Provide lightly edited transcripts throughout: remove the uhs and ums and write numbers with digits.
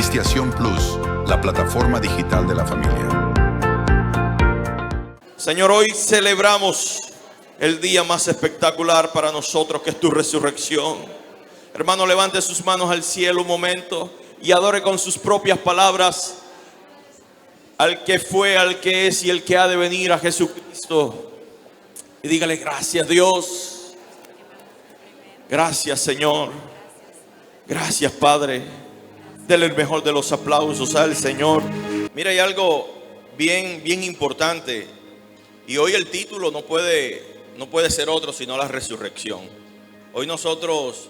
Cristiación Plus, la plataforma digital de la familia. Señor, hoy celebramos el día más espectacular para nosotros, que es tu resurrección. Hermano, levante sus manos al cielo un momento y adore con sus propias palabras al que fue, al que es y el que ha de venir, a Jesucristo. Y dígale: gracias, Dios. Gracias, Señor. Gracias, Padre. Dele el mejor de los aplausos al Señor. Mira, hay algo bien importante. Y hoy el título no puede ser otro sino la resurrección. Hoy nosotros,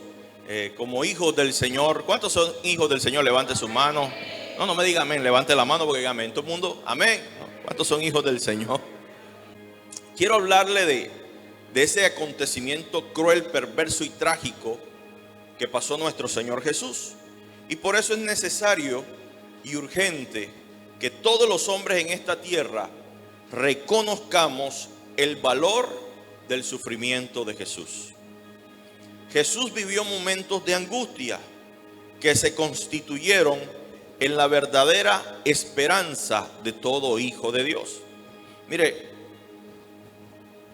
como hijos del Señor, ¿cuántos son hijos del Señor? Levante su mano. No me diga amén, levante la mano porque diga amén. Todo el mundo, amén. ¿Cuántos son hijos del Señor? Quiero hablarle de ese acontecimiento cruel, perverso y trágico que pasó nuestro Señor Jesús. Y por eso es necesario y urgente que todos los hombres en esta tierra reconozcamos el valor del sufrimiento de Jesús. Jesús vivió momentos de angustia que se constituyeron en la verdadera esperanza de todo hijo de Dios. Mire,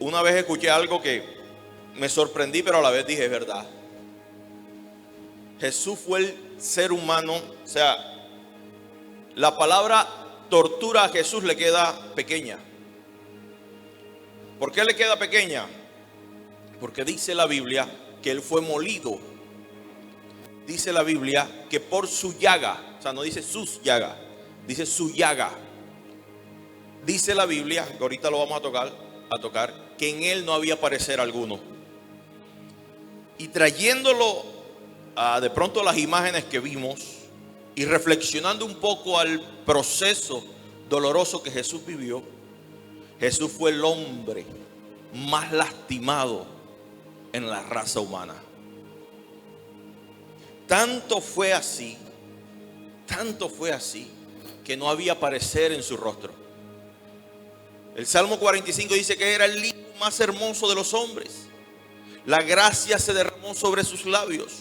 una vez escuché algo que me sorprendí, pero a la vez dije: es verdad. Jesús fue el ser humano, o sea, la palabra tortura a Jesús le queda pequeña. ¿Por qué le queda pequeña? Porque dice la Biblia que él fue molido. Dice la Biblia que por su llaga, o sea, no dice sus llagas, dice su llaga. Dice la Biblia, que ahorita lo vamos a tocar, que en él no había parecer alguno. Y trayéndolo de pronto las imágenes que vimos y reflexionando un poco al proceso doloroso que Jesús vivió, Jesús fue el hombre más lastimado en la raza humana. Tanto fue así que no había parecer en su rostro. El Salmo 45 dice que era el hijo más hermoso de los hombres. La gracia se derramó sobre sus labios.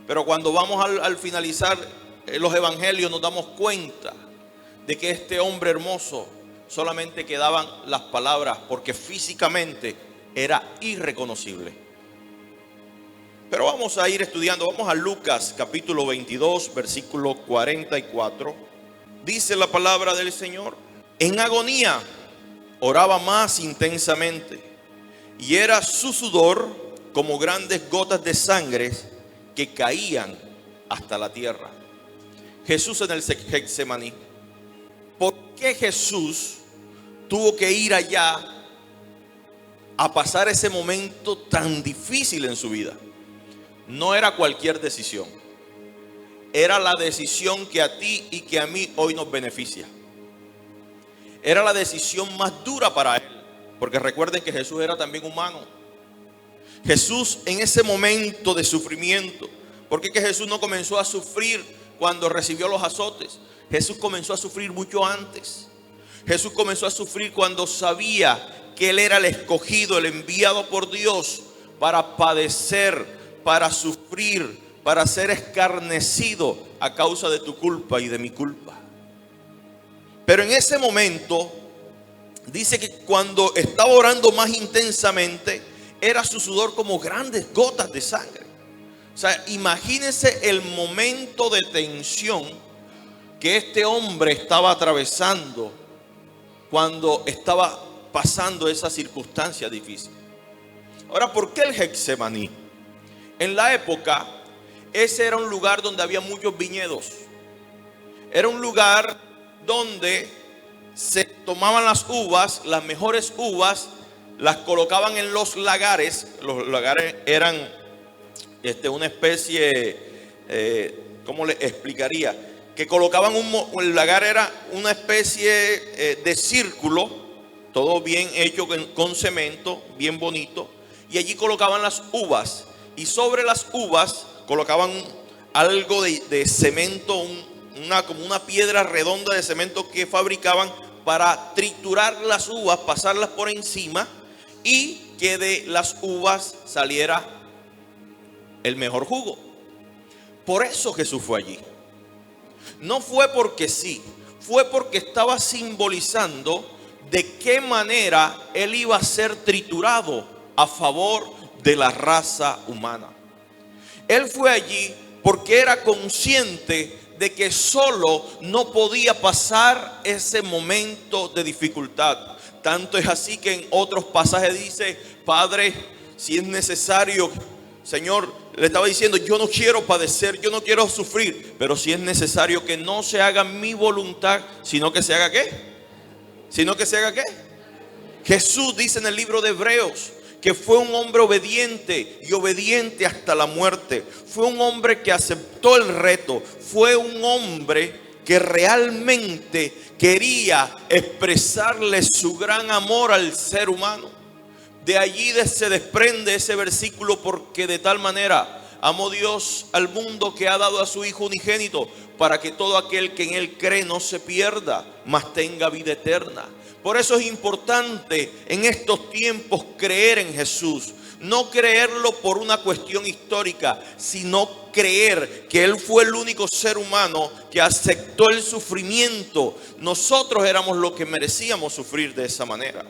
Pero cuando vamos al finalizar los evangelios nos damos cuenta de que este hombre hermoso solamente quedaban las palabras, porque físicamente era irreconocible. Pero vamos a ir estudiando. Vamos a Lucas capítulo 22 versículo 44. Dice la palabra del Señor: en agonía oraba más intensamente, y era su sudor como grandes gotas de sangre que caían hasta la tierra. Jesús en el Getsemaní. ¿Por qué Jesús tuvo que ir allá a pasar ese momento tan difícil en su vida? No era cualquier decisión. Era la decisión que a ti y que a mí hoy nos beneficia. Era la decisión más dura para él, porque recuerden que Jesús era también humano. Jesús en ese momento de sufrimiento, ¿por qué que Jesús no comenzó a sufrir cuando recibió los azotes? Jesús comenzó a sufrir mucho antes. Jesús comenzó a sufrir cuando sabía que él era el escogido, el enviado por Dios para padecer, para sufrir, para ser escarnecido a causa de tu culpa y de mi culpa. Pero en ese momento dice que cuando estaba orando más intensamente, era su sudor como grandes gotas de sangre. O sea, imagínense el momento de tensión que este hombre estaba atravesando cuando estaba pasando esa circunstancia difícil. Ahora, ¿por qué el Getsemaní? En la época, ese era un lugar donde había muchos viñedos. Era un lugar donde se tomaban las uvas, las mejores uvas, las colocaban en los lagares. Los lagares eran una especie, ¿cómo le explicaría? Que colocaban el lagar era una especie de círculo, todo bien hecho con cemento, bien bonito. Y allí colocaban las uvas. Y sobre las uvas colocaban algo de cemento, como una piedra redonda de cemento que fabricaban para triturar las uvas, pasarlas por encima, y que de las uvas saliera el mejor jugo. Por eso Jesús fue allí. no fue porque sí, fue porque estaba simbolizando de qué manera él iba a ser triturado a favor de la raza humana. Él fue allí porque era consciente de que solo no podía pasar ese momento de dificultad. Tanto es así que en otros pasajes dice: Padre, si es necesario, Señor, le estaba diciendo, yo no quiero padecer, yo no quiero sufrir, pero si es necesario que no se haga mi voluntad, sino que se haga ¿qué? Sino que se haga ¿qué? Jesús dice en el libro de Hebreos que fue un hombre obediente y obediente hasta la muerte. Fue un hombre que aceptó el reto. Fue un hombre que realmente quería expresarle su gran amor al ser humano. De allí se desprende ese versículo: porque de tal manera amó Dios al mundo que ha dado a su Hijo unigénito, para que todo aquel que en él cree no se pierda, mas tenga vida eterna. Por eso es importante en estos tiempos creer en Jesús. No creerlo por una cuestión histórica, sino creer que Él fue el único ser humano que aceptó el sufrimiento. Nosotros éramos los que merecíamos sufrir de esa manera.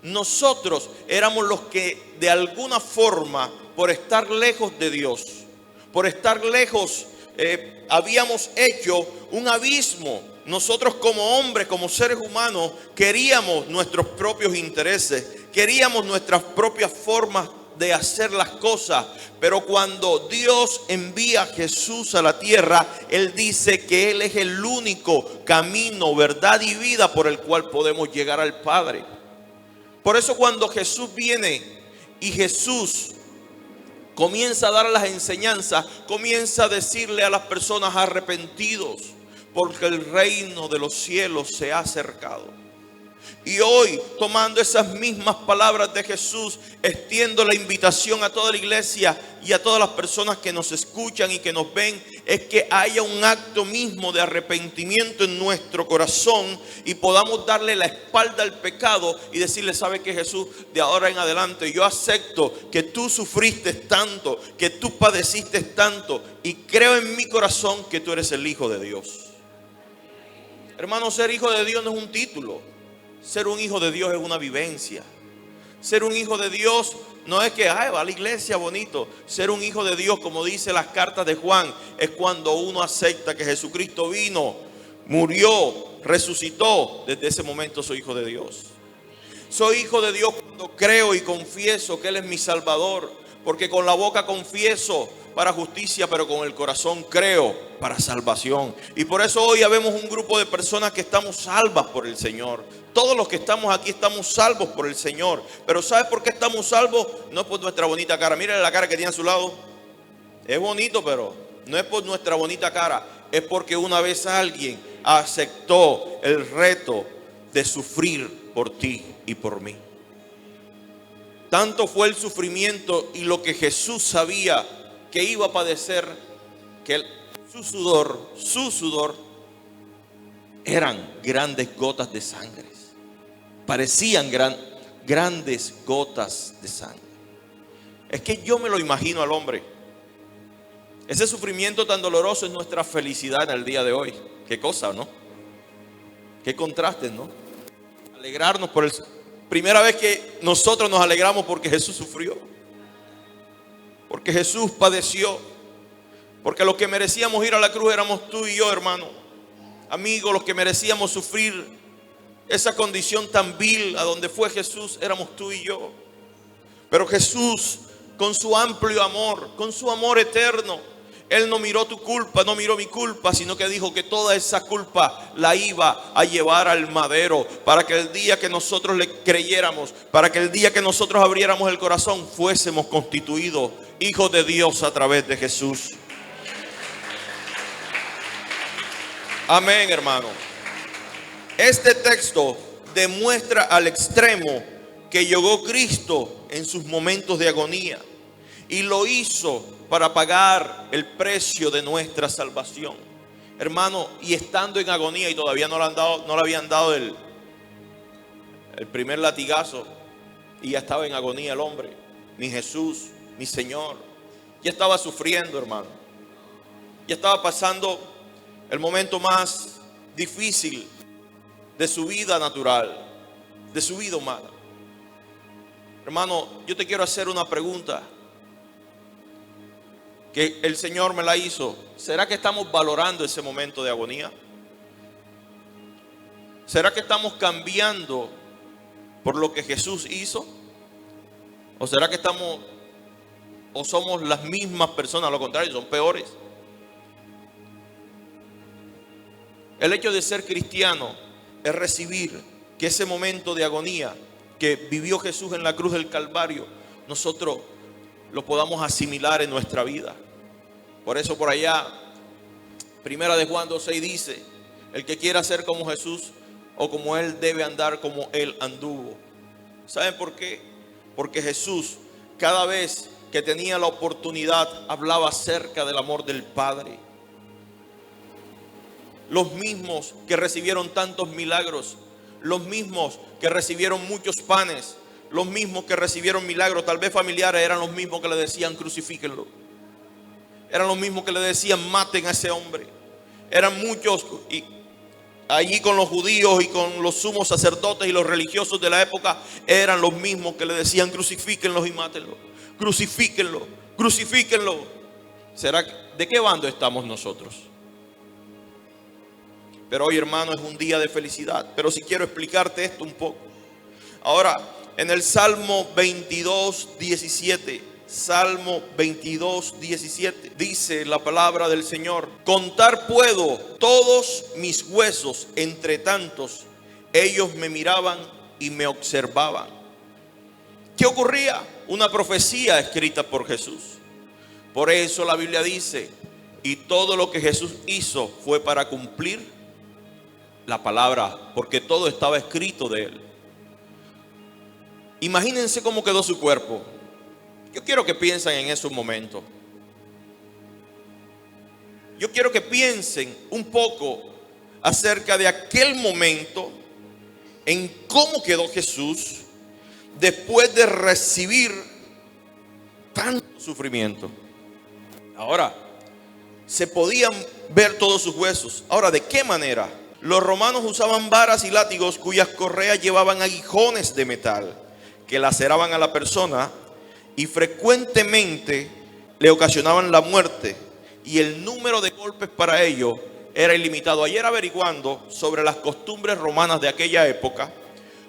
Nosotros éramos los que de alguna forma, por estar lejos de Dios, por estar lejos, habíamos hecho un abismo. Nosotros como hombres, como seres humanos, queríamos nuestros propios intereses, queríamos nuestras propias formas de hacer las cosas. Pero cuando Dios envía a Jesús a la tierra, Él dice que Él es el único camino, verdad y vida por el cual podemos llegar al Padre. Por eso cuando Jesús viene y Jesús comienza a dar las enseñanzas, comienza a decirle a las personas: arrepentidos, porque el reino de los cielos se ha acercado. Y hoy, tomando esas mismas palabras de Jesús, extiendo la invitación a toda la iglesia y a todas las personas que nos escuchan y que nos ven, es que haya un acto mismo de arrepentimiento en nuestro corazón y podamos darle la espalda al pecado y decirle: ¿sabe qué, Jesús? De ahora en adelante yo acepto que tú sufriste tanto, que tú padeciste tanto, y creo en mi corazón que tú eres el Hijo de Dios. Hermano, ser hijo de Dios no es un título. Ser un hijo de Dios es una vivencia. Ser un hijo de Dios no es que va a la iglesia bonito. Ser un hijo de Dios, como dice las cartas de Juan, es cuando uno acepta que Jesucristo vino, murió, resucitó. Desde ese momento soy hijo de Dios. Soy hijo de Dios cuando creo y confieso que Él es mi Salvador. Porque con la boca confieso para justicia, pero con el corazón creo para salvación. Y por eso hoy habemos un grupo de personas que estamos salvas por el Señor. Todos los que estamos aquí estamos salvos por el Señor. Pero ¿sabes por qué estamos salvos? No es por nuestra bonita cara. Mírale la cara que tiene a su lado. Es bonito, pero no es por nuestra bonita cara. Es porque una vez alguien aceptó el reto de sufrir por ti y por mí. Tanto fue el sufrimiento y lo que Jesús sabía que iba a padecer, que su sudor eran grandes gotas de sangre. Parecían grandes gotas de sangre. Es que yo me lo imagino al hombre. Ese sufrimiento tan doloroso es nuestra felicidad en el día de hoy. Qué cosa, ¿no? Qué contrastes, ¿no? Alegrarnos por el... Primera vez que nosotros nos alegramos porque Jesús sufrió, porque Jesús padeció, porque los que merecíamos ir a la cruz éramos tú y yo, hermano. Amigos, los que merecíamos sufrir esa condición tan vil a donde fue Jesús éramos tú y yo. Pero Jesús, con su amplio amor, con su amor eterno, Él no miró tu culpa, no miró mi culpa, sino que dijo que toda esa culpa la iba a llevar al madero, para que el día que nosotros le creyéramos, para que el día que nosotros abriéramos el corazón, fuésemos constituidos hijos de Dios a través de Jesús. Amén, hermano. Este texto demuestra al extremo que llegó Cristo en sus momentos de agonía y lo hizo para pagar el precio de nuestra salvación. Hermano, y estando en agonía y todavía no le habían dado el primer latigazo, y ya estaba en agonía el hombre, mi Jesús, mi Señor, ya estaba sufriendo, hermano. Ya estaba pasando, el momento más difícil de su vida natural, de su vida humana. Hermano, yo te quiero hacer una pregunta que el Señor me la hizo. ¿Será que estamos valorando ese momento de agonía? ¿Será que estamos cambiando por lo que Jesús hizo? ¿O será que somos las mismas personas? A lo contrario, son peores. El hecho de ser cristiano es recibir que ese momento de agonía que vivió Jesús en la cruz del Calvario, nosotros lo podamos asimilar en nuestra vida. Por eso por allá, Primera de Juan 2:6 dice: el que quiera ser como Jesús o como Él, debe andar como Él anduvo. ¿Saben por qué? Porque Jesús, cada vez que tenía la oportunidad, hablaba acerca del amor del Padre. Los mismos que recibieron tantos milagros, los mismos que recibieron muchos panes, los mismos que recibieron milagros, tal vez familiares, eran los mismos que le decían: crucifíquenlo. Eran los mismos que le decían: maten a ese hombre. Eran muchos, y allí con los judíos y con los sumos sacerdotes y los religiosos de la época, eran los mismos que le decían: crucifíquenlo y mátenlo. Crucifíquenlo, crucifíquenlo. ¿Será de qué bando estamos nosotros? Pero hoy, hermano, es un día de felicidad. Pero si quiero explicarte esto un poco. Ahora, en el Salmo 22:17, Salmo 22:17, dice la palabra del Señor: contar puedo todos mis huesos, entre tantos ellos me miraban y me observaban. ¿Qué ocurría? Una profecía escrita por Jesús. Por eso la Biblia dice: y todo lo que Jesús hizo fue para cumplir la palabra, porque todo estaba escrito de Él. Imagínense cómo quedó su cuerpo. Yo quiero que piensen en esos momentos. Yo quiero que piensen un poco acerca de aquel momento, en cómo quedó Jesús después de recibir tanto sufrimiento. Ahora, se podían ver todos sus huesos. Ahora, ¿de qué manera? Los romanos usaban varas y látigos cuyas correas llevaban aguijones de metal que laceraban a la persona y frecuentemente le ocasionaban la muerte, y el número de golpes para ello era ilimitado. Ayer, averiguando sobre las costumbres romanas de aquella época,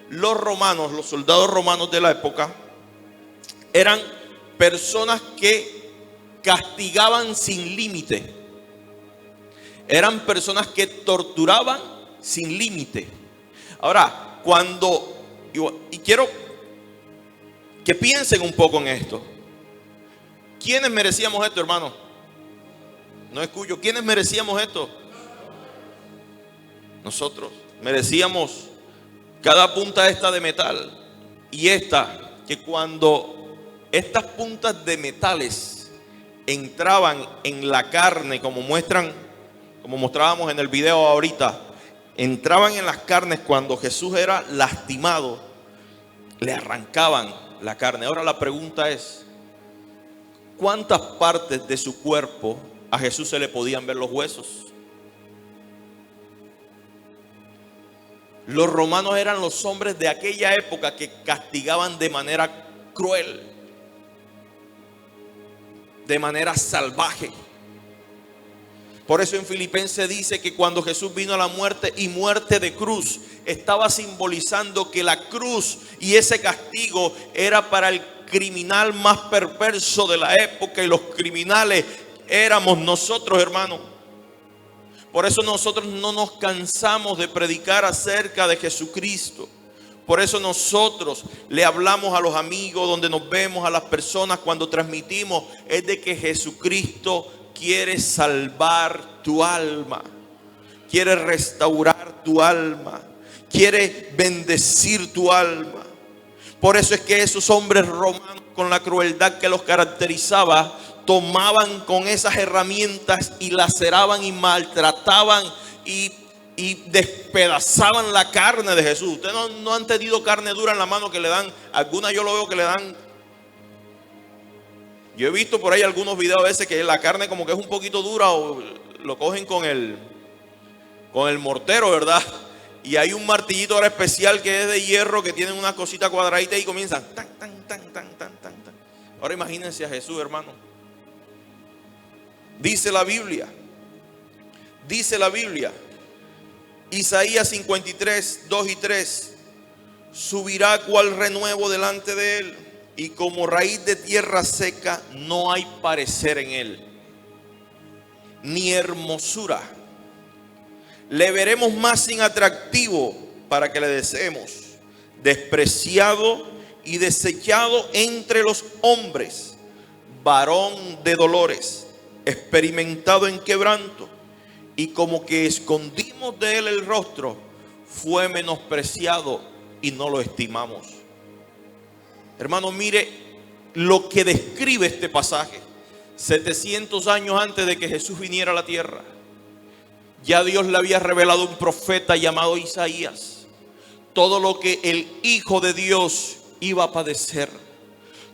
los romanos, los soldados romanos de la época, eran personas que castigaban sin límite. Eran personas que torturaban sin límite. Ahora, y quiero que piensen un poco en esto. ¿Quiénes merecíamos esto, hermano? No escucho. ¿Quiénes merecíamos esto? Nosotros merecíamos cada punta esta de metal. Y esta, que cuando estas puntas de metales entraban en la carne, como mostrábamos en el video ahorita, entraban en las carnes cuando Jesús era lastimado, le arrancaban la carne. Ahora la pregunta es: ¿cuántas partes de su cuerpo a Jesús se le podían ver los huesos? Los romanos eran los hombres de aquella época que castigaban de manera cruel, de manera salvaje. Por eso en Filipenses dice que cuando Jesús vino a la muerte, y muerte de cruz, estaba simbolizando que la cruz y ese castigo era para el criminal más perverso de la época, y los criminales éramos nosotros, hermanos. Por eso nosotros no nos cansamos de predicar acerca de Jesucristo. Por eso nosotros le hablamos a los amigos, donde nos vemos, a las personas, cuando transmitimos, es de que Jesucristo quiere salvar tu alma, quiere restaurar tu alma, quiere bendecir tu alma. Por eso es que esos hombres romanos, con la crueldad que los caracterizaba, tomaban con esas herramientas y laceraban y maltrataban y despedazaban la carne de Jesús. Ustedes no han tenido carne dura en la mano que le dan, algunas yo lo veo que le dan. Yo he visto por ahí algunos videos a veces que la carne como que es un poquito dura, o lo cogen con con el mortero, ¿verdad? Y hay un martillito ahora especial que es de hierro, que tiene una cosita cuadradita y comienzan tan, tan, tan, tan, tan, tan, tan. Ahora imagínense a Jesús, hermano. Dice la Biblia, Isaías 53, 2 y 3, subirá cual renuevo delante de él, y como raíz de tierra seca no hay parecer en él, ni hermosura. Le veremos más sin atractivo para que le deseemos, despreciado y desechado entre los hombres, varón de dolores, experimentado en quebranto, y como que escondimos de él el rostro, fue menospreciado y no lo estimamos. Hermano, mire lo que describe este pasaje. 700 años antes de que Jesús viniera a la tierra, ya Dios le había revelado a un profeta llamado Isaías todo lo que el Hijo de Dios iba a padecer,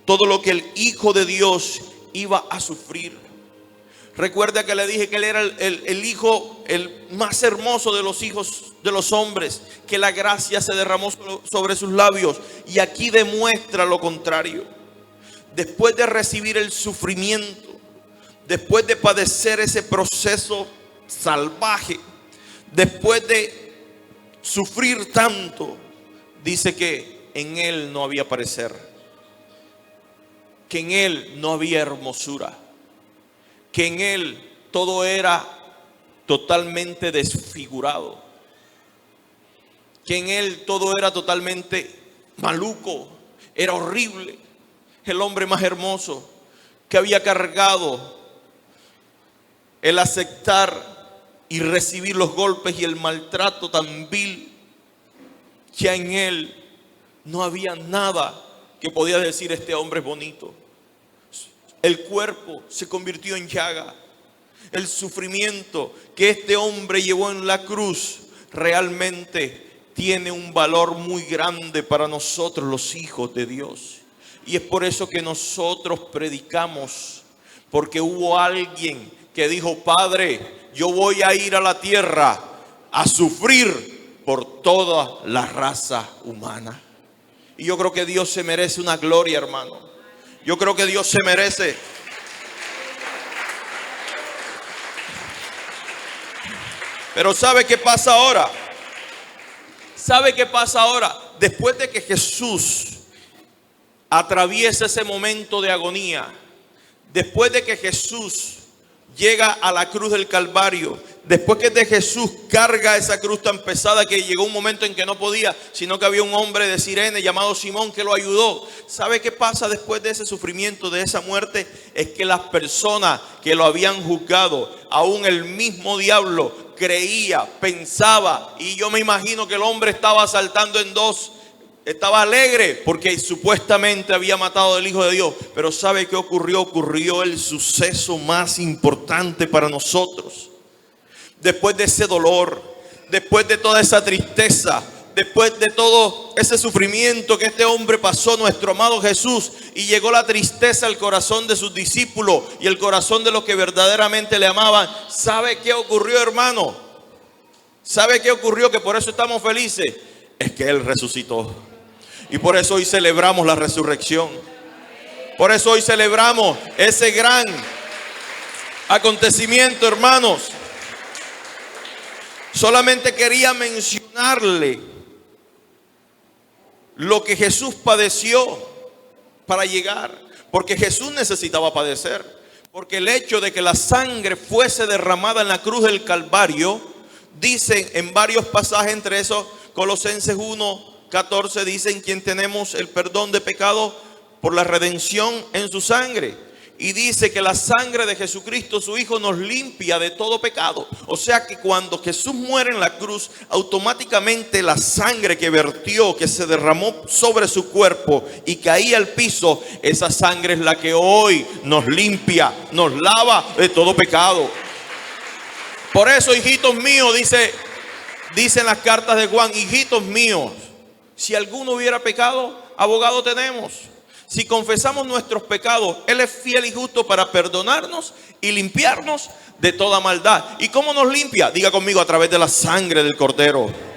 todo lo que el Hijo de Dios iba a sufrir. Recuerda que le dije que él era el hijo, el más hermoso de los hijos de los hombres, que la gracia se derramó sobre sus labios, y aquí demuestra lo contrario. Después de recibir el sufrimiento, después de padecer ese proceso salvaje, después de sufrir tanto, dice que en él no había parecer, que en él no había hermosura, que en él todo era totalmente desfigurado, que en él todo era totalmente maluco, era horrible. El hombre más hermoso que había cargado el aceptar y recibir los golpes y el maltrato tan vil, que en él no había nada que podía decir: este hombre es bonito. El cuerpo se convirtió en llaga. El sufrimiento que este hombre llevó en la cruz realmente tiene un valor muy grande para nosotros, los hijos de Dios. Y es por eso que nosotros predicamos, porque hubo alguien que dijo: Padre, yo voy a ir a la tierra a sufrir por toda la raza humana. Y yo creo que Dios se merece una gloria, hermano. Yo creo que Dios se merece. Pero ¿sabe qué pasa ahora? ¿Sabe qué pasa ahora? Después de que Jesús atraviesa ese momento de agonía, después de que Jesús llega a la cruz del Calvario, después que de Jesús carga esa cruz tan pesada que llegó un momento en que no podía, sino que había un hombre de Cirene llamado Simón que lo ayudó. ¿Sabe qué pasa después de ese sufrimiento, de esa muerte? Es que las personas que lo habían juzgado, aún el mismo diablo creía, pensaba, y yo me imagino que el hombre estaba saltando en dos. Estaba alegre porque supuestamente había matado al Hijo de Dios. Pero ¿sabe qué ocurrió? Ocurrió el suceso más importante para nosotros. Después de ese dolor, después de toda esa tristeza, después de todo ese sufrimiento que este hombre pasó, nuestro amado Jesús, y llegó la tristeza al corazón de sus discípulos y el corazón de los que verdaderamente le amaban. ¿Sabe qué ocurrió, hermano? ¿Sabe qué ocurrió? Que por eso estamos felices. Es que Él resucitó. Y por eso hoy celebramos la resurrección. Por eso hoy celebramos ese gran acontecimiento, hermanos. Solamente quería mencionarle lo que Jesús padeció para llegar. Porque Jesús necesitaba padecer. Porque el hecho de que la sangre fuese derramada en la cruz del Calvario, dicen en varios pasajes, entre esos Colosenses 1:14, dicen: quien tenemos el perdón de pecado por la redención en su sangre. Y dice que la sangre de Jesucristo, su Hijo, nos limpia de todo pecado. O sea que cuando Jesús muere en la cruz, automáticamente la sangre que vertió, que se derramó sobre su cuerpo y caía al piso, esa sangre es la que hoy nos limpia, nos lava de todo pecado. Por eso, hijitos míos, dicen las cartas de Juan: hijitos míos, si alguno hubiera pecado, abogado tenemos. Si confesamos nuestros pecados, Él es fiel y justo para perdonarnos y limpiarnos de toda maldad. ¿Y cómo nos limpia? Diga conmigo, a través de la sangre del Cordero.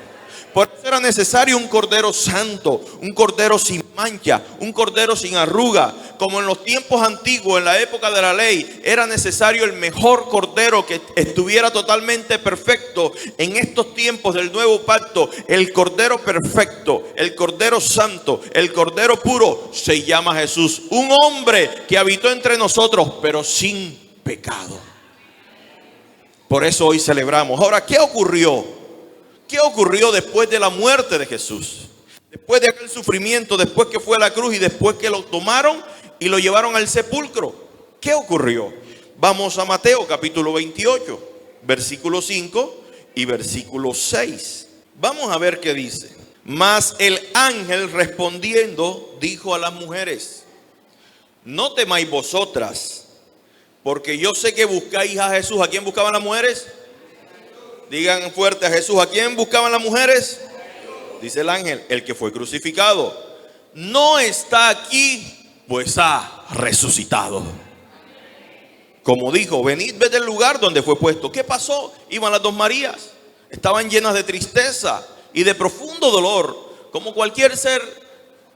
Por eso era necesario un Cordero santo, un Cordero sin mancha, un Cordero sin arruga. Como en los tiempos antiguos, en la época de la ley, era necesario el mejor Cordero que estuviera totalmente perfecto. En estos tiempos del nuevo pacto, el Cordero perfecto, el Cordero santo, el Cordero puro, se llama Jesús. Un hombre que habitó entre nosotros, pero sin pecado. Por eso hoy celebramos. Ahora, ¿qué ocurrió? ¿Qué ocurrió después de la muerte de Jesús? Después de aquel sufrimiento, después que fue a la cruz y después que lo tomaron y lo llevaron al sepulcro. ¿Qué ocurrió? Vamos a Mateo capítulo 28, versículo 5 y versículo 6. Vamos a ver qué dice. Mas el ángel respondiendo dijo a las mujeres: no temáis vosotras, porque yo sé que buscáis a Jesús. ¿A quién buscaban las mujeres? Digan fuerte: a Jesús. ¿A quién buscaban las mujeres? Dice el ángel: el que fue crucificado. No está aquí, pues ha resucitado. Como dijo: venid, ved el lugar donde fue puesto. ¿Qué pasó? Iban las dos Marías. Estaban llenas de tristeza y de profundo dolor. Como cualquier ser,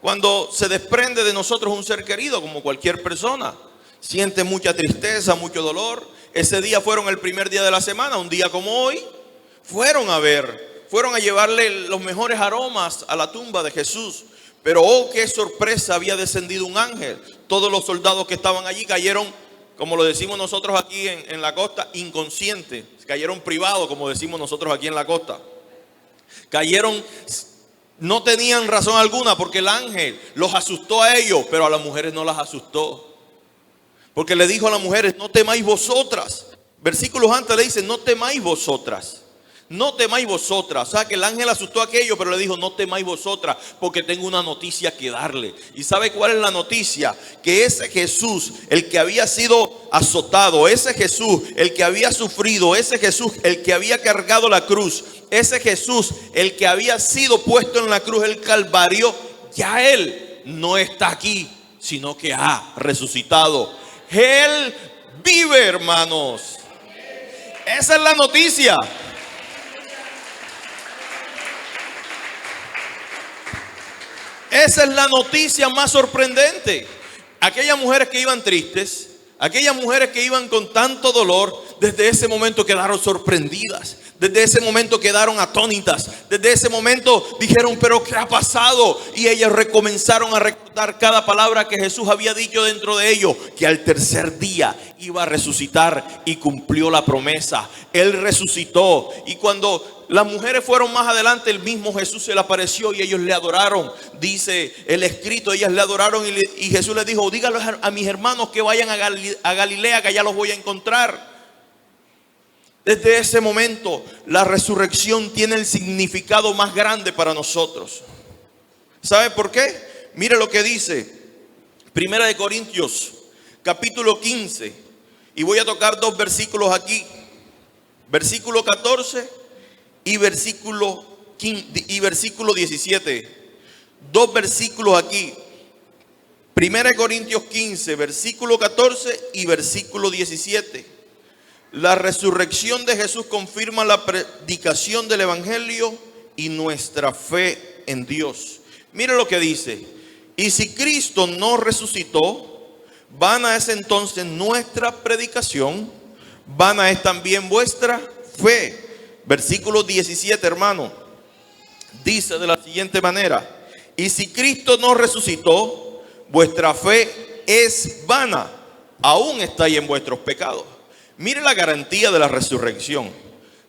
cuando se desprende de nosotros un ser querido, como cualquier persona, siente mucha tristeza, mucho dolor. Ese día fueron el primer día de la semana, un día como hoy. Fueron a llevarle los mejores aromas a la tumba de Jesús. Pero oh, qué sorpresa, había descendido un ángel. Todos los soldados que estaban allí cayeron, como lo decimos nosotros aquí en la costa, inconscientes. Cayeron privados, como decimos nosotros aquí en la costa. Cayeron, no tenían razón alguna, porque el ángel los asustó a ellos, pero a las mujeres no las asustó. Porque le dijo a las mujeres: no temáis vosotras. Versículos antes le dice: no temáis vosotras. No temáis vosotras. O sea que el ángel asustó a aquello, pero le dijo: no temáis vosotras, porque tengo una noticia que darle. ¿Y sabe cuál es la noticia? Que ese Jesús, el que había sido azotado, ese Jesús, el que había sufrido, ese Jesús, el que había cargado la cruz, ese Jesús, el que había sido puesto en la cruz del Calvario, ya Él no está aquí, sino que ha resucitado. Él vive, hermanos. Esa es la noticia. Esa es la noticia más sorprendente. Aquellas mujeres que iban tristes, aquellas mujeres que iban con tanto dolor, desde ese momento quedaron sorprendidas. Desde ese momento quedaron atónitas. Desde ese momento dijeron: pero ¿qué ha pasado? Y ellas recomenzaron a recordar cada palabra que Jesús había dicho dentro de ellos, que al tercer día iba a resucitar, y cumplió la promesa. Él resucitó. Y cuando las mujeres fueron más adelante, el mismo Jesús se le apareció y ellos le adoraron. Dice el escrito: ellas le adoraron y Jesús les dijo: díganle a mis hermanos que vayan a Galilea, que allá los voy a encontrar. Desde ese momento, la resurrección tiene el significado más grande para nosotros. ¿Sabe por qué? Mire lo que dice Primera de Corintios, capítulo 15. Y voy a tocar dos versículos aquí. Versículo 14 y versículo 17. Dos versículos aquí. Primera de Corintios 15, versículo 14 y versículo 17. La resurrección de Jesús confirma la predicación del evangelio y nuestra fe en Dios. Mire lo que dice: y si Cristo no resucitó, vana es entonces nuestra predicación, vana es también vuestra fe. Versículo 17, hermano, dice de la siguiente manera: y si Cristo no resucitó, vuestra fe es vana, aún estáis en vuestros pecados. Mire la garantía de la resurrección.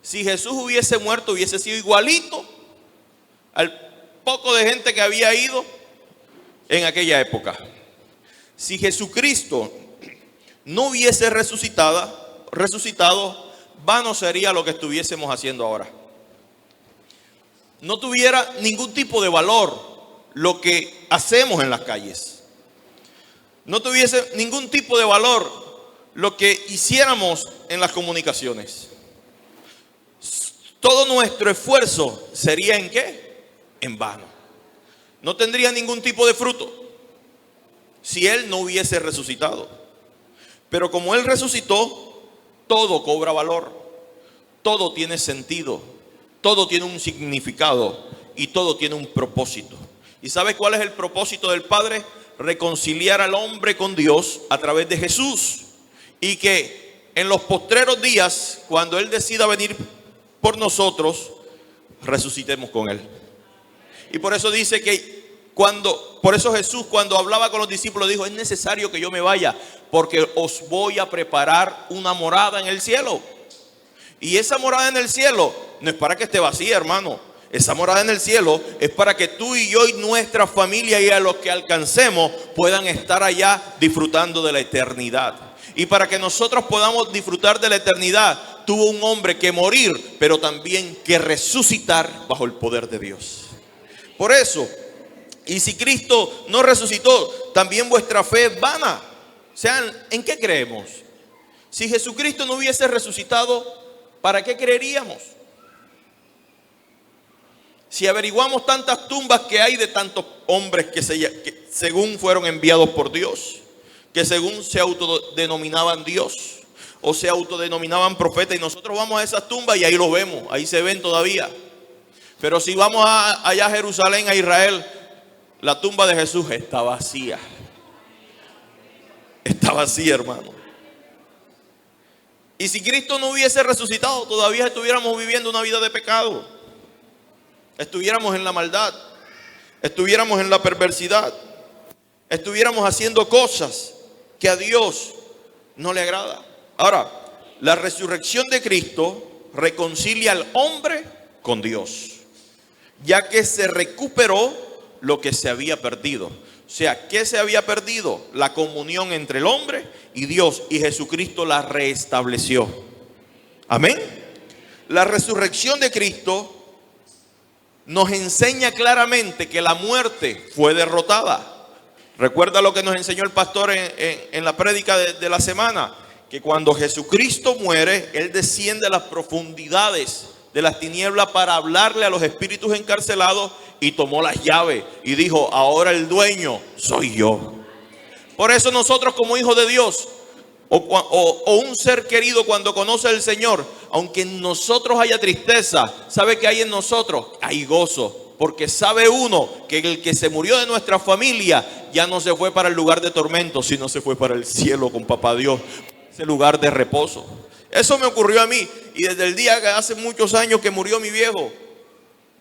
Si Jesús hubiese muerto, hubiese sido igualito al poco de gente que había ido en aquella época. Si Jesucristo no hubiese resucitado, vano sería lo que estuviésemos haciendo ahora. No tuviera ningún tipo de valor lo que hacemos en las calles. No tuviese ningún tipo de valor lo que hiciéramos en las comunicaciones. Todo nuestro esfuerzo sería ¿en qué? En vano. No tendría ningún tipo de fruto. si Él no hubiese resucitado. Pero como Él resucitó, todo cobra valor, todo tiene sentido, todo tiene un significado y todo tiene un propósito. ¿Y sabe cuál es el propósito del Padre? Reconciliar al hombre con Dios a través de Jesús. Y que en los postreros días, cuando Él decida venir por nosotros, resucitemos con Él. Y por eso dice que por eso Jesús, cuando hablaba con los discípulos, dijo: es necesario que yo me vaya, porque os voy a preparar una morada en el cielo. Y esa morada en el cielo no es para que esté vacía, hermano. Esa morada en el cielo es para que tú y yo y nuestra familia y a los que alcancemos puedan estar allá disfrutando de la eternidad. Y para que nosotros podamos disfrutar de la eternidad, tuvo un hombre que morir, pero también que resucitar bajo el poder de Dios. Por eso, y si Cristo no resucitó, también vuestra fe es vana. O sea, ¿en qué creemos? Si Jesucristo no hubiese resucitado, ¿para qué creeríamos? Si averiguamos tantas tumbas que hay de tantos hombres que según fueron enviados por Dios, que según se autodenominaban Dios o se autodenominaban profetas, y nosotros vamos a esas tumbas y ahí los vemos, ahí se ven todavía. Pero si vamos allá a Jerusalén, a Israel, la tumba de Jesús está vacía. Está vacía, hermano. Y si Cristo no hubiese resucitado, todavía estuviéramos viviendo una vida de pecado. Estuviéramos en la maldad, estuviéramos en la perversidad, estuviéramos haciendo cosas que a Dios no le agrada. Ahora, la resurrección de Cristo reconcilia al hombre con Dios, ya que se recuperó lo que se había perdido. O sea, ¿qué se había perdido? La comunión entre el hombre y Dios, y Jesucristo la restableció. Amén. La resurrección de Cristo nos enseña claramente que la muerte fue derrotada. Recuerda lo que nos enseñó el pastor en la prédica de la semana, que cuando Jesucristo muere, Él desciende a las profundidades de las tinieblas para hablarle a los espíritus encarcelados, y tomó las llaves y dijo: ahora el dueño soy yo. Por eso nosotros, como hijos de Dios, o un ser querido, cuando conoce al Señor, aunque en nosotros haya tristeza, sabe que hay en nosotros hay gozo, porque sabe uno que el que se murió de nuestra familia ya no se fue para el lugar de tormento, sino se fue para el cielo con papá Dios, ese lugar de reposo. Eso me ocurrió a mí, y desde el día que hace muchos años que murió mi viejo,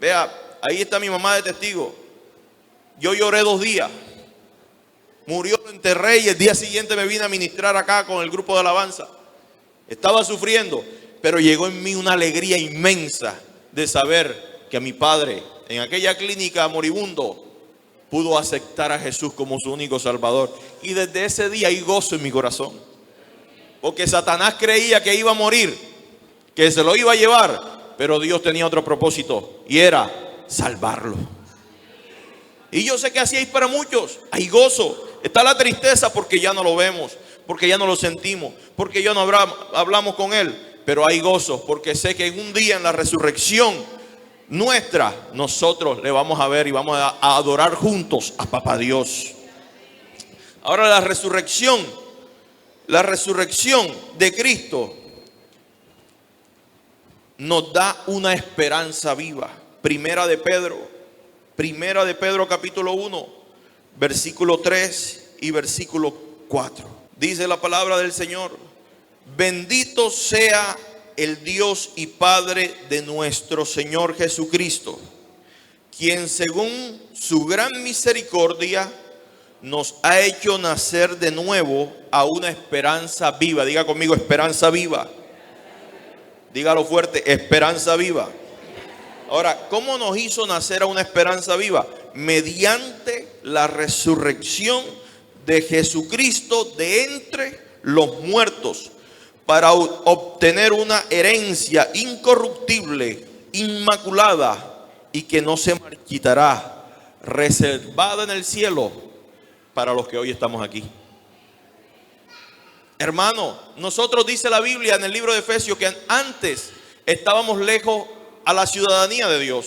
vea, ahí está mi mamá de testigo, yo lloré 2 días. Murió, lo enterré, y el día siguiente me vine a ministrar acá con el grupo de alabanza. Estaba sufriendo, pero llegó en mí una alegría inmensa de saber que mi padre, en aquella clínica moribundo, pudo aceptar a Jesús como su único Salvador. Y desde ese día hay gozo en mi corazón. Porque Satanás creía que iba a morir, que se lo iba a llevar, pero Dios tenía otro propósito, y era salvarlo. Y yo sé que así hay para muchos. Hay gozo. Está la tristeza porque ya no lo vemos, porque ya no lo sentimos, porque ya no hablamos con Él. Pero hay gozo porque sé que en un día, en la resurrección nuestra, nosotros le vamos a ver y vamos a adorar juntos a Papá Dios. Ahora, la resurrección de Cristo nos da una esperanza viva. Primera de Pedro capítulo 1, versículo 3 y versículo 4. Dice la palabra del Señor: bendito sea el Dios y Padre de nuestro Señor Jesucristo, quien según su gran misericordia nos ha hecho nacer de nuevo a una esperanza viva. Diga conmigo: esperanza viva. Dígalo fuerte: esperanza viva. Ahora, ¿cómo nos hizo nacer a una esperanza viva? Mediante la resurrección de Jesucristo de entre los muertos, para obtener una herencia incorruptible, inmaculada y que no se marchitará, reservada en el cielo para los que hoy estamos aquí. Hermano, nosotros, dice la Biblia en el libro de Efesios, que antes estábamos lejos a la ciudadanía de Dios,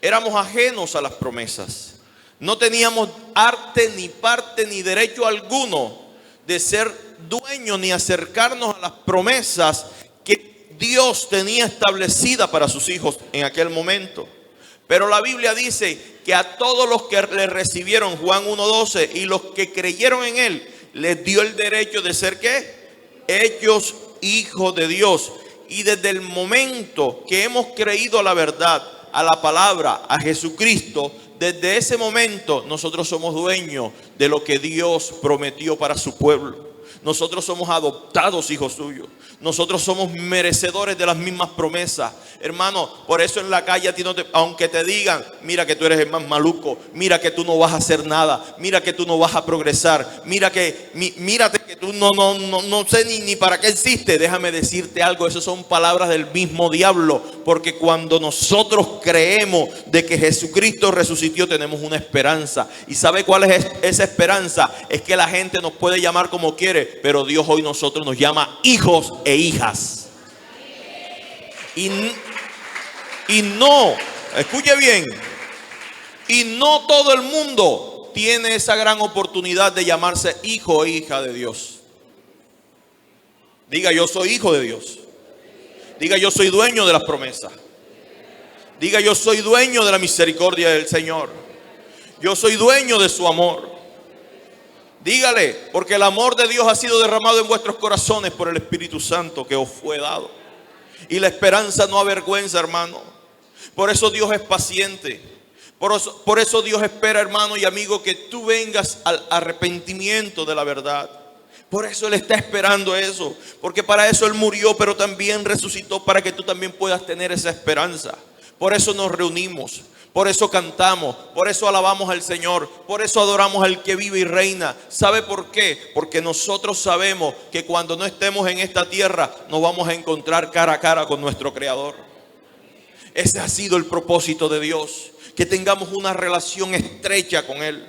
éramos ajenos a las promesas. No teníamos arte, ni parte, ni derecho alguno de ser dueños ni acercarnos a las promesas que Dios tenía establecida para sus hijos en aquel momento. Pero la Biblia dice que a todos los que le recibieron, Juan 1:12, y los que creyeron en él, les dio el derecho de ser ¿qué? Hechos hijos de Dios. Y desde el momento que hemos creído a la verdad, a la palabra, a Jesucristo, desde ese momento nosotros somos dueños de lo que Dios prometió para su pueblo. Nosotros somos adoptados hijos suyos. Nosotros somos merecedores de las mismas promesas. Hermano, por eso en la calle a ti no te, aunque te digan, mira que tú eres el más maluco, mira que tú no vas a hacer nada, mira que tú no vas a progresar, mírate que tú no sé ni para qué existe. Déjame decirte algo, esas son palabras del mismo diablo, porque cuando nosotros creemos de que Jesucristo resucitó, tenemos una esperanza. ¿Y sabe cuál es esa esperanza? Es que la gente nos puede llamar como quiere, pero Dios hoy nosotros nos llama hijos e hijas. Y no, escuche bien, y no todo el mundo tiene esa gran oportunidad de llamarse hijo e hija de Dios. Diga, yo soy hijo de Dios. Diga, yo soy dueño de las promesas. Diga, yo soy dueño de la misericordia del Señor. Yo soy dueño de su amor. Dígale, porque el amor de Dios ha sido derramado en vuestros corazones por el Espíritu Santo que os fue dado. Y la esperanza no avergüenza, hermano. Por eso Dios es paciente. Por eso Dios espera, hermano y amigo, que tú vengas al arrepentimiento de la verdad. Por eso Él está esperando eso. Porque para eso Él murió, pero también resucitó para que tú también puedas tener esa esperanza. Por eso nos reunimos. Por eso cantamos, por eso alabamos al Señor, por eso adoramos al que vive y reina. ¿Sabe por qué? Porque nosotros sabemos que cuando no estemos en esta tierra nos vamos a encontrar cara a cara con nuestro Creador. Ese ha sido el propósito de Dios, que tengamos una relación estrecha con Él,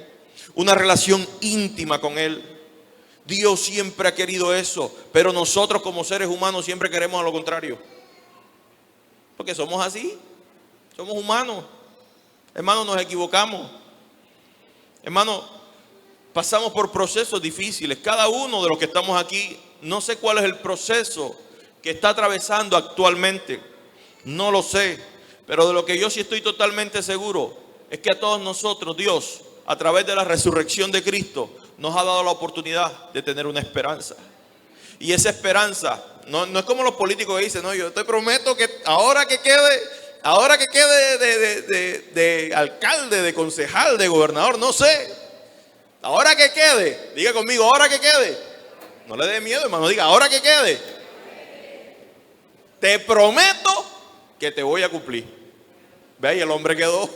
una relación íntima con Él. Dios siempre ha querido eso, pero nosotros como seres humanos siempre queremos a lo contrario. Porque somos así, somos humanos. Hermano, nos equivocamos. Hermano, pasamos por procesos difíciles. Cada uno de los que estamos aquí, no sé cuál es el proceso que está atravesando actualmente. No lo sé. Pero de lo que yo sí estoy totalmente seguro es que a todos nosotros Dios, a través de la resurrección de Cristo, nos ha dado la oportunidad de tener una esperanza. Y esa esperanza no es como los políticos que dicen, no, yo te prometo que ahora que quede de alcalde, de concejal, de gobernador, no sé. Ahora que quede, diga conmigo, ahora que quede. No le dé miedo, hermano, diga, ahora que quede. Te prometo que te voy a cumplir. Ve ahí, el hombre quedó.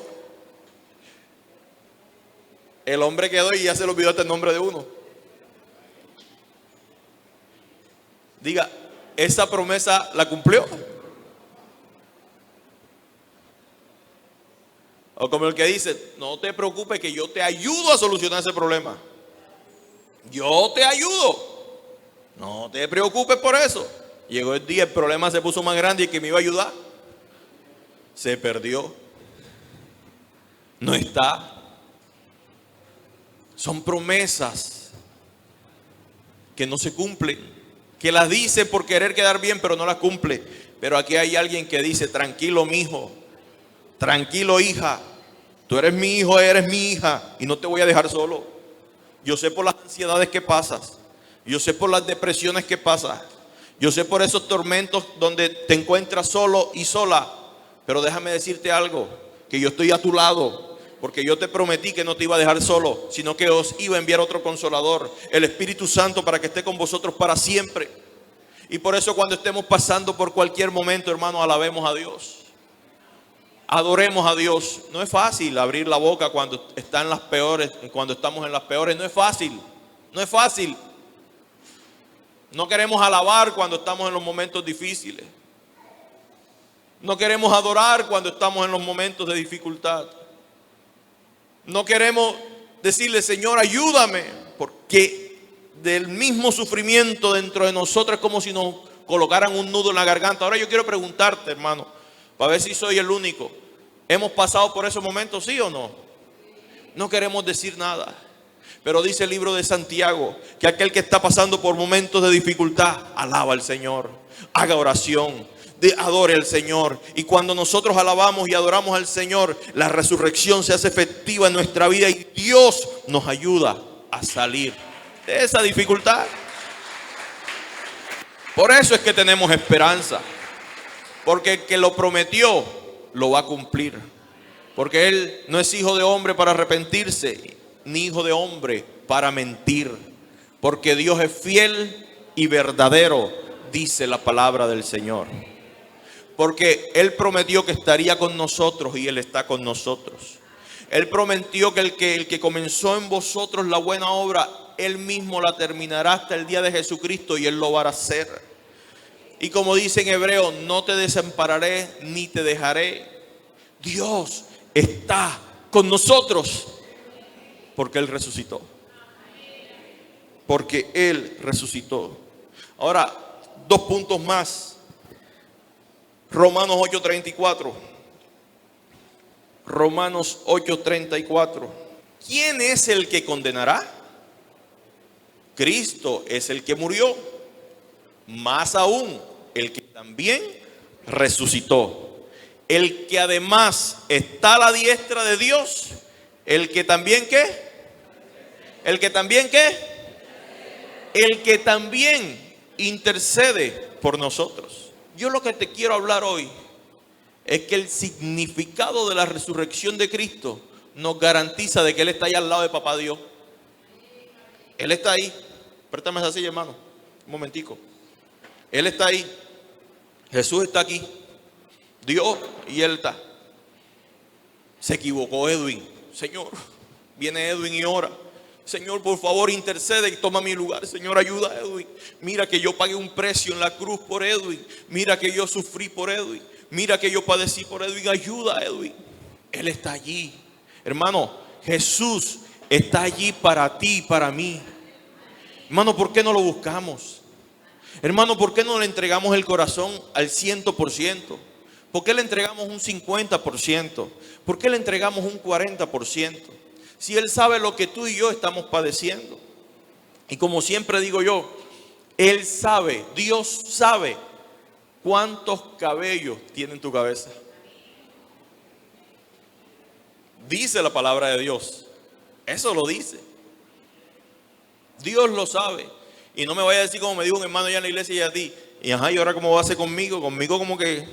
El hombre quedó y ya se le olvidó hasta el nombre de uno. Diga, esa promesa la cumplió. O como el que dice, no te preocupes que yo te ayudo a solucionar ese problema. Yo te ayudo. No te preocupes por eso. Llegó el día, el problema se puso más grande y el que me iba a ayudar se perdió. No está. Son promesas que no se cumplen, que las dice por querer quedar bien, pero no las cumple. Pero aquí hay alguien que dice, tranquilo, mijo. Tranquilo, hija, tú eres mi hijo, eres mi hija y no te voy a dejar solo. Yo sé por las ansiedades que pasas, yo sé por las depresiones que pasas, yo sé por esos tormentos donde te encuentras solo y sola, pero déjame decirte algo, que yo estoy a tu lado, porque yo te prometí que no te iba a dejar solo, sino que os iba a enviar otro consolador, el Espíritu Santo, para que esté con vosotros para siempre. Y por eso cuando estemos pasando por cualquier momento, hermano, alabemos a Dios. Adoremos a Dios. No es fácil abrir la boca cuando están las peores, cuando estamos en las peores. No es fácil. No es fácil. No queremos alabar cuando estamos en los momentos difíciles. No queremos adorar cuando estamos en los momentos de dificultad. No queremos decirle, Señor, ayúdame, porque del mismo sufrimiento dentro de nosotros es como si nos colocaran un nudo en la garganta. Ahora yo quiero preguntarte, hermano, para ver si soy el único. ¿Hemos pasado por esos momentos, sí o no? no queremos decir nada. Pero dice el libro de Santiago que aquel que está pasando por momentos de dificultad, alaba al Señor, haga oración, adore al Señor. Y cuando nosotros alabamos y adoramos al Señor, la resurrección se hace efectiva en nuestra vida y Dios nos ayuda a salir de esa dificultad. Por eso es que tenemos esperanza, porque el que lo prometió lo va a cumplir, porque Él no es hijo de hombre para arrepentirse, ni hijo de hombre para mentir, porque Dios es fiel y verdadero, dice la palabra del Señor. Porque Él prometió que estaría con nosotros y Él está con nosotros. Él prometió que el que comenzó en vosotros la buena obra, Él mismo la terminará hasta el día de Jesucristo y Él lo va a hacer. Y como dice en Hebreo, no te desampararé ni te dejaré. Dios está con nosotros porque Él resucitó. Porque Él resucitó. Ahora, 2 puntos más. Romanos 8:34. Romanos 8:34. ¿Quién es el que condenará? Cristo es el que murió, más aún el que también resucitó, el que además está a la diestra de Dios, el que también ¿qué? El que también ¿qué? El que también intercede por nosotros. Yo lo que te quiero hablar hoy es que el significado de la resurrección de Cristo nos garantiza de que Él está ahí al lado de Papá Dios. Él está ahí. Préstame esa silla, hermano, un momentico. Él está ahí. Jesús está aquí. Dios y Él está. Se equivocó Edwin. Señor, viene Edwin y ora. Señor, por favor, intercede y toma mi lugar. Señor, ayuda a Edwin. Mira que yo pagué un precio en la cruz por Edwin. Mira que yo sufrí por Edwin. Mira que yo padecí por Edwin. Ayuda a Edwin. Él está allí. Hermano, Jesús está allí para ti y para mí. Hermano, ¿por qué no lo buscamos? Hermano, ¿por qué no le entregamos el corazón al 100%? ¿Por qué le entregamos un 50%? ¿Por qué le entregamos un 40%? Si Él sabe lo que tú y yo estamos padeciendo. Y como siempre digo yo, Él sabe, Dios sabe cuántos cabellos tiene en tu cabeza. Dice la palabra de Dios. Eso lo dice. Dios lo sabe. Y no me vaya a decir como me dijo un hermano allá en la iglesia y a ti. Y ajá, ¿y ahora cómo va a ser conmigo? Conmigo como que...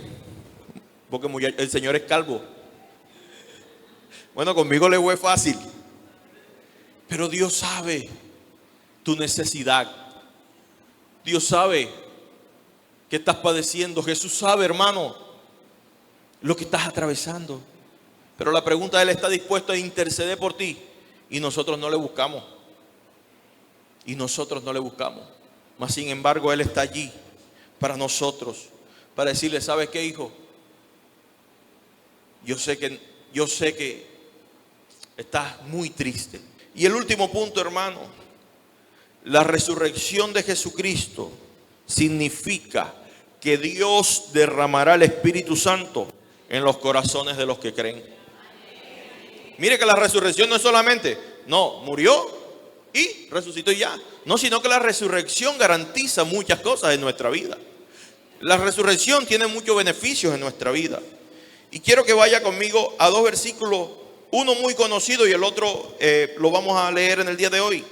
Porque el Señor es calvo. Bueno, conmigo le fue fácil. Pero Dios sabe tu necesidad. Dios sabe que estás padeciendo. Jesús sabe, hermano, lo que estás atravesando. Pero la pregunta es, Él está dispuesto a interceder por ti. Y nosotros no le buscamos. Y nosotros no le buscamos. Mas sin embargo, Él está allí para nosotros. Para decirle, ¿sabes qué, hijo? Yo sé que estás muy triste. Y el último punto, hermano, la resurrección de Jesucristo significa que Dios derramará el Espíritu Santo en los corazones de los que creen. Mire que la resurrección no es solamente, no, murió y resucitó y ya. No, sino que la resurrección garantiza muchas cosas en nuestra vida. La resurrección tiene muchos beneficios en nuestra vida. Y quiero que vaya conmigo a 2 versículos. Uno muy conocido y el otro lo vamos a leer en el día de hoy.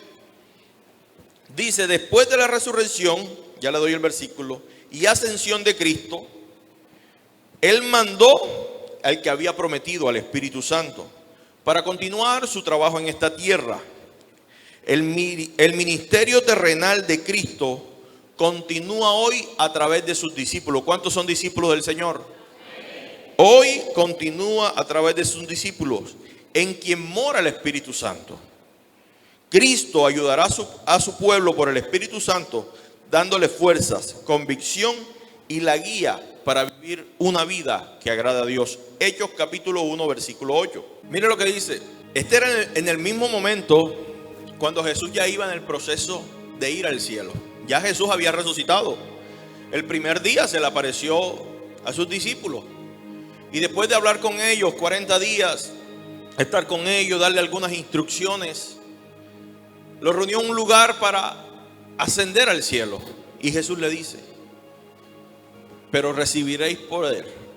Dice, después de la resurrección, ya le doy el versículo, y ascensión de Cristo, Él mandó al que había prometido, al Espíritu Santo, para continuar su trabajo en esta tierra. El ministerio terrenal de Cristo continúa hoy a través de sus discípulos. ¿Cuántos son discípulos del Señor? Hoy continúa a través de sus discípulos, en quien mora el Espíritu Santo. Cristo ayudará a su pueblo por el Espíritu Santo, dándole fuerzas, convicción y la guía para vivir una vida que agrada a Dios. Hechos capítulo 1, versículo 8. Mire lo que dice. Este era en el mismo momento cuando Jesús ya iba en el proceso de ir al cielo. Ya Jesús había resucitado. El primer día se le apareció a sus discípulos. Y después de hablar con ellos 40 días, estar con ellos, darle algunas instrucciones. Los reunió en un lugar para ascender al cielo. Y Jesús le dice: pero recibiréis poder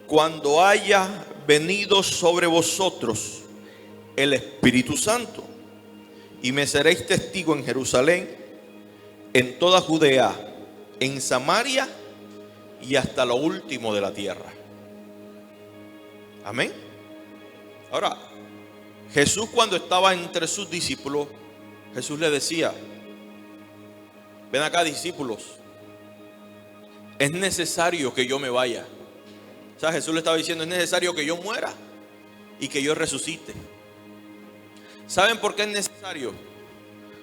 cuando haya venido sobre vosotros el Espíritu Santo, y me seréis testigo en Jerusalén, en toda Judea, en Samaria y hasta lo último de la tierra. Amén. Ahora, Jesús, cuando estaba entre sus discípulos, Jesús le decía: ven acá, discípulos, es necesario que yo me vaya. O sea, Jesús le estaba diciendo: es necesario que yo muera y que yo resucite. ¿Saben por qué es necesario?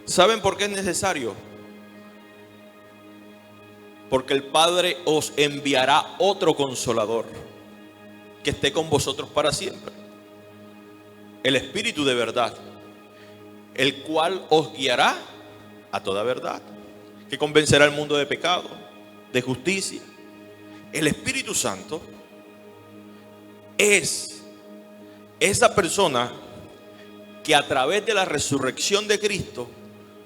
¿Saben por qué es necesario? Porque el Padre os enviará otro Consolador que esté con vosotros para siempre, el Espíritu de verdad, el cual os guiará a toda verdad, que convencerá al mundo de pecado, de justicia. El Espíritu Santo es esa persona que a través de la resurrección de Cristo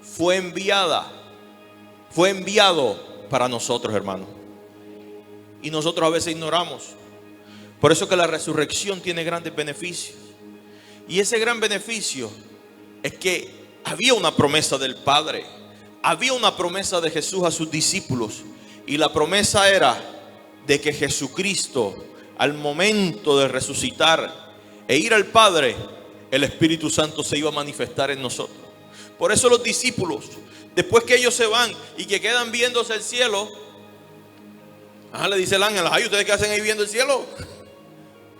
fue enviado para nosotros, hermanos. Y nosotros a veces ignoramos. Por eso que la resurrección tiene grandes beneficios. Y ese gran beneficio es que había una promesa del Padre, había una promesa de Jesús a sus discípulos. Y la promesa era de que Jesucristo, al momento de resucitar e ir al Padre, el Espíritu Santo se iba a manifestar en nosotros. Por eso los discípulos, después que ellos se van y que quedan viéndose el cielo, le dice el ángel: ay, ¿ustedes qué hacen ahí viendo el cielo?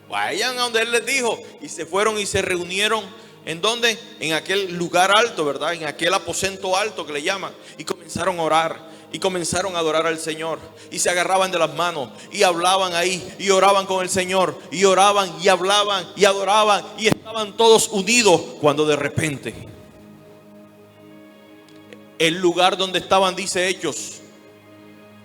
Vayan a donde Él les dijo. Y se fueron y se reunieron. ¿En dónde? En aquel lugar alto, ¿verdad? En aquel aposento alto que le llaman. Y comenzaron a orar. Y comenzaron a adorar al Señor. Y se agarraban de las manos. Y hablaban ahí. Y oraban con el Señor. Y oraban y hablaban y adoraban. Y estaban todos unidos. Cuando de repente, el lugar donde estaban, dice Hechos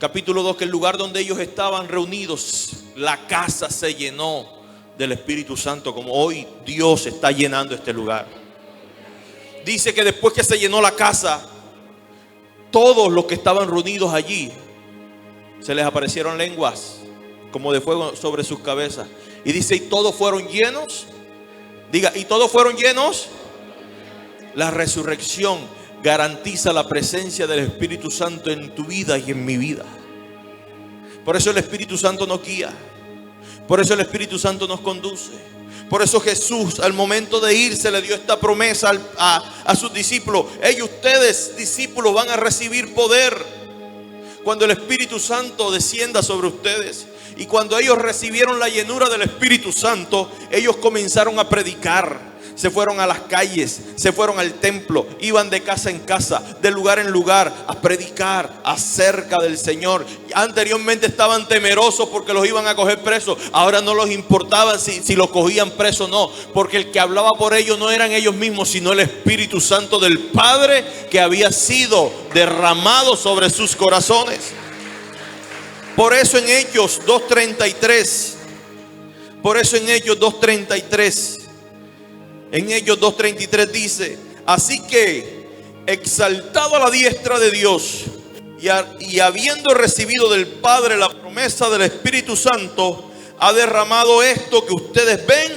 capítulo 2, que el lugar donde ellos estaban reunidos, la casa se llenó del Espíritu Santo, como hoy Dios está llenando este lugar. Dice que después que se llenó la casa, todos los que estaban reunidos allí, se les aparecieron lenguas como de fuego sobre sus cabezas. Y dice: y todos fueron llenos. Diga: y todos fueron llenos. La resurrección garantiza la presencia del Espíritu Santo en tu vida y en mi vida. Por eso el Espíritu Santo nos guía. Por eso el Espíritu Santo nos conduce. Por eso Jesús, al momento de irse, le dio esta promesa a sus discípulos: ustedes, discípulos, van a recibir poder cuando el Espíritu Santo descienda sobre ustedes. Y cuando ellos recibieron la llenura del Espíritu Santo, ellos comenzaron a predicar. Se fueron a las calles, se fueron al templo, iban de casa en casa, de lugar en lugar, a predicar acerca del Señor. Anteriormente estaban temerosos porque los iban a coger presos. Ahora no les importaba si los cogían presos o no, porque el que hablaba por ellos no eran ellos mismos, sino el Espíritu Santo del Padre, que había sido derramado sobre sus corazones. Por eso en Hechos 2:33, en Hechos 2:33 dice: así que, exaltado a la diestra de Dios y habiendo recibido del Padre la promesa del Espíritu Santo, ha derramado esto que ustedes ven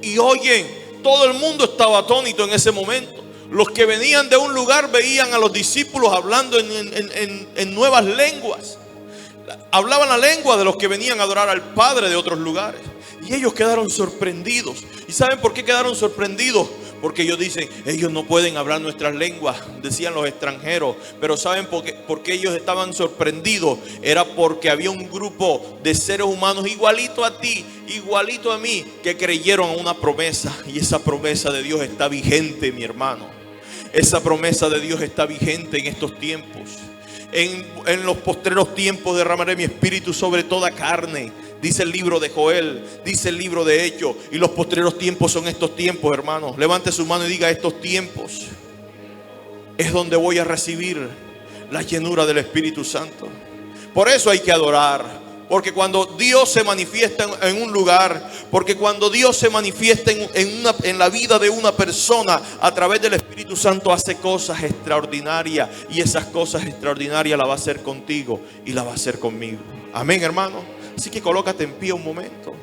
y oyen. Todo el mundo estaba atónito en ese momento. Los que venían de un lugar veían a los discípulos hablando en nuevas lenguas. Hablaban la lengua de los que venían a adorar al Padre de otros lugares. Y ellos quedaron sorprendidos. ¿Y saben por qué quedaron sorprendidos? Porque ellos dicen: ellos no pueden hablar nuestras lenguas, decían los extranjeros. Pero ¿saben por qué ellos estaban sorprendidos? Era porque había un grupo de seres humanos igualito a ti, igualito a mí, que creyeron en una promesa. Y esa promesa de Dios está vigente, mi hermano. Esa promesa de Dios está vigente en estos tiempos. En los postreros tiempos derramaré mi espíritu sobre toda carne, dice el libro de Joel, dice el libro de Hechos. Y los postreros tiempos son estos tiempos, hermanos. Levante su mano y diga: estos tiempos es donde voy a recibir la llenura del Espíritu Santo. Por eso hay que adorar, Porque cuando Dios se manifiesta en un lugar, porque cuando Dios se manifiesta en la vida de una persona a través del Espíritu Santo, hace cosas extraordinarias. Y esas cosas extraordinarias las va a hacer contigo y las va a hacer conmigo. Amén, hermano. Así que colócate en pie un momento.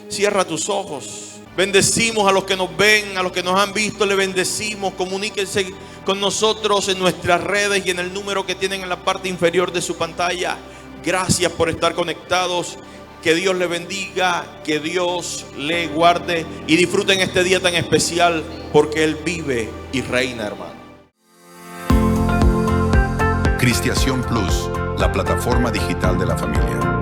Cierra tus ojos. Bendecimos a los que nos ven, a los que nos han visto, le bendecimos. Comuníquense con nosotros en nuestras redes y en el número que tienen en la parte inferior de su pantalla. Gracias por estar conectados. Que Dios le bendiga, que Dios le guarde y disfruten este día tan especial porque Él vive y reina, hermano. Cristiación Plus, la plataforma digital de la familia.